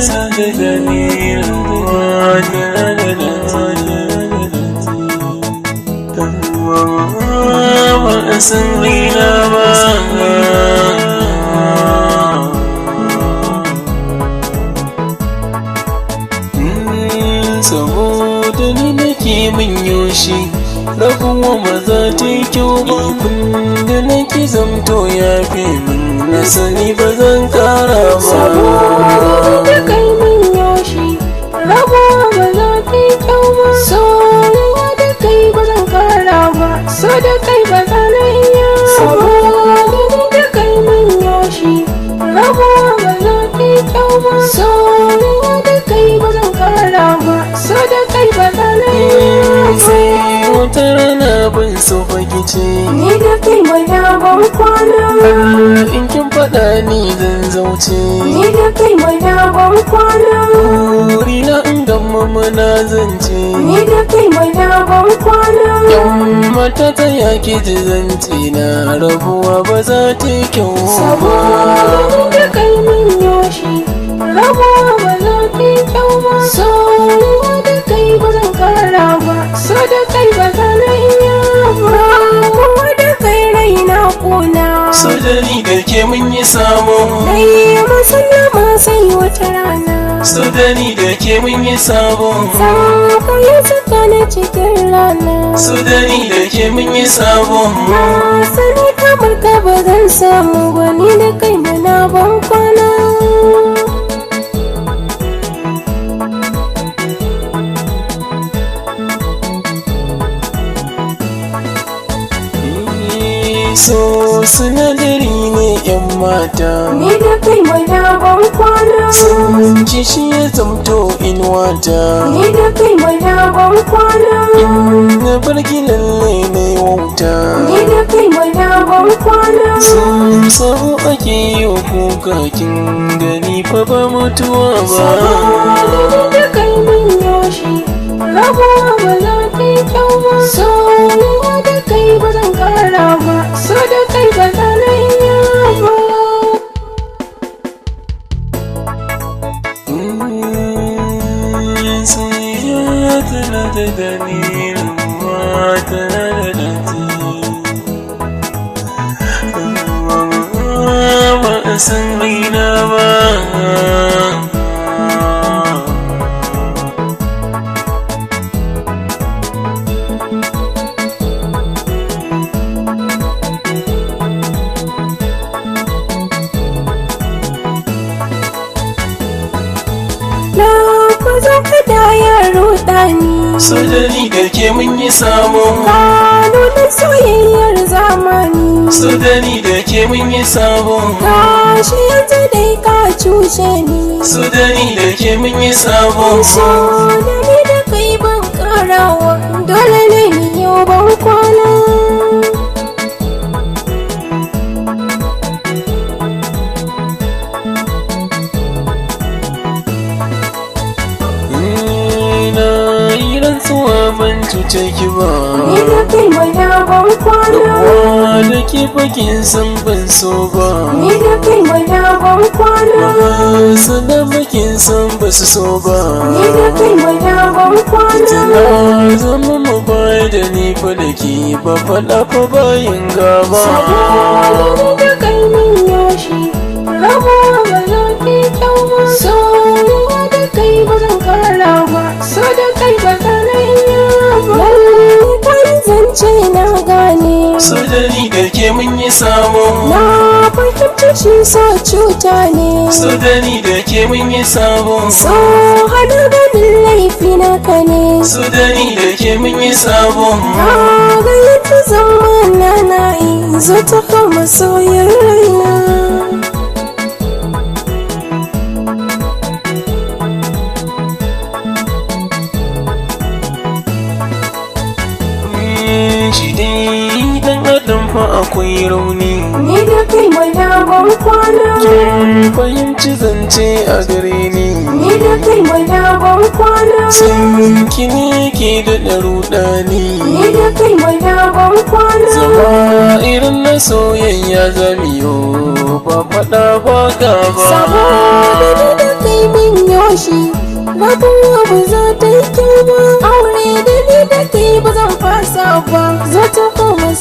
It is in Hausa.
sadadani ba a san raina ba. Saboda ni nake min yoshi rabuwa maza ta yi kyau ba. Da nake zamto ya fi min na sani ba zan kara ba. Saboda da kai min yoshi rabuwa maza ta yi kyau ba. Soyayya da kai ba zan kara ba, so da kai ba zan iya ba. Saboda da kai min yoshi rabuwa maza ta yi kyau ba. Soyayya da kai ba zan kara ba, so da kai ba zan iya ba. Wata rana ban so fagice Ni da kai mai ban kwana. in kin faɗa ni zan zauce. Ni da kai mai ban kwana. Burina in gamma mana zance. Ni da kai mai ban kwana. Yan mata ta yaki ji zance na rabuwa ba za ta yi kyau. Saboda ni da kai min yoshi rabuwa ba za ta yi kyau ba. Soyayya da kai ba zan kara ba, so da kai ba zan iya ba. Kuma da kai raina kuna. So da ni da ke mun yi samu. Dai masallama sai wata rana. So da ni da ke mun yi sabo. Saka ya saka na cikin rana. So da ni da ke mun yi sabo. Na sani kamar ka ba zan samu ba, ni da kai mana ban kwana. So sinadari ne yan mata. Ni da kai mana ban kwana. Sun ci shi ya zamto inuwata. Ni da kai mana ban kwana. Na barki lalle na yi wauta. Ni da kai mana ban kwana. Sun samu ake yi wa kuka kin gani fa ba mutuwa ba. Saboda ni da kai min yoshi rabuwa ba za ta yi kyau ba. Soyayya da kai ba zan kara ba, so da kai ba zan iya ba. Soyayya tana da dalilin ma tana da dati. Ba a san raina ba. Lafazin kada ya ruɗa ni. So da ni da ke mun yi sabo. Kanunin soyayyar zamani. So da ni da ke mun yi sabo. Gashi yanzu dai ka cushe ni. So da ni da ke mun yi sabo. So da ni da kai ban karawa, dole ne ni yau ban kwana. Ban cuce ki ba. Ni da kai mai ban kwana. Da ke fakin san ban so ba. Ni da kai mai ban kwana. Sannan bakin san ba su so ba. Ni da kai mai ban kwana. Tana zama mu baya da ni fa da ke ba faɗa fa bayin gaba. Saboda ni da kai min yoshi rabuwa ba za ta yi kyau ba. Soyayya da kai ba zan kara ba, so da kai ba zan iya ba. Kai zance na gane. So da ni da ke mun yi sabo. Na fahimci shi so cuta ne. So da ni da ke mun yi sabo. So hana ganin laifi na ka ne. So da ni da ke mun yi sabo. Na ga yadda zama na yi, zo ta kama soyar raina. Shi dai dan adam fa akwai rauni. Ni da kai mai ban kwana. Fahimci zance a gare ni. Ni da kai mai ban kwana. San ki ne ke da rudani. Ni da kai mai ban kwana. Zama irin na soyayya zamiyo ba faɗa ba gaba. Saboda ni da kai min yoshi rabuwa ba za ta yi kyau ba. Aure da ni da kai ba zan fasa ba, za ta koma